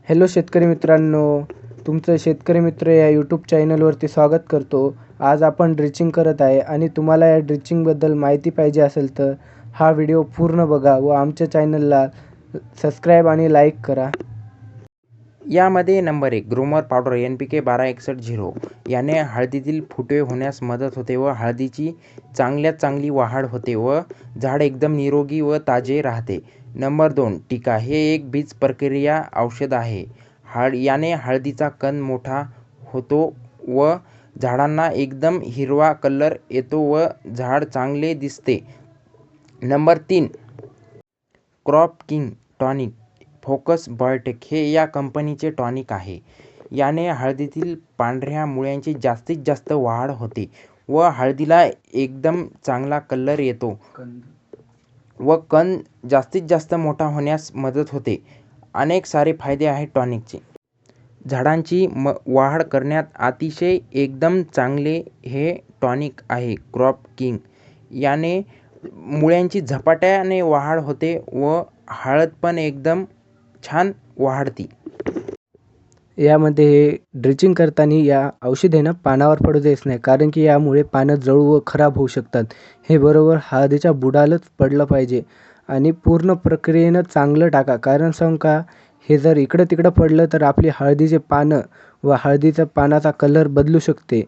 Hello शेतकरी मित्रांनो, तुमचं शेतकरी मित्र या यूट्यूब चॅनलवरती स्वागत करतो. आज आपण ड्रिचिंग करत आहे आणि तुम्हाला या ड्रिचिंगबद्दल माहिती पाहिजे असेल तर हा व्हिडिओ पूर्ण बघा व आमच्या चॅनलला सबस्क्राईब आणि लाईक करा. यामध्ये नंबर 1 ग्रोमर पावडर NPK 1261 याने हळदीतील फुटवे होण्यास मदत होते व हळदीची चांगल्यात चांगली वाढ होते व झाड एकदम निरोगी व ताजे राहते. नंबर 2 टीका हे एक बीज प्रक्रिया औषध आहे. याने हळदीचा कंद मोठा होतो व झाडांना एकदम हिरवा कलर येतो व झाड चांगले दिसते. Number 3 crop king tonic focus biotech हे या कंपनीचे टॉनिक आहे. याने हळदीतील पांढऱ्या मुळ्यांची जास्तीत जास्त वाढ होते व हळदीला एकदम चांगला कलर येतो व कंद जास्तीत जास्त मोठा होण्यास मदत होते. अनेक सारे फायदे आहेत टॉनिकचे. झाडांची वाढ करण्यात अतिशय एकदम चांगले हे टॉनिक आहे क्रॉप किंग. याने मुळ्यांची झपाट्याने वाढ होते व हळद पण एकदम छान वाढती. यामध्ये ड्रिचिंग करताना या औषधांना पानावर पडू द्यायचं नाही, कारण की यामुळे पानं जळू व खराब होऊ शकतात. हे बरोबर हळदीच्या बुडालाच पडलं पाहिजे आणि पूर्ण प्रक्रियेनं चांगलं टाका, कारण सांगू का, हे जर इकडं तिकडं पडलं तर आपली हळदीचे पानं व हळदीचा पानाचा कलर बदलू शकते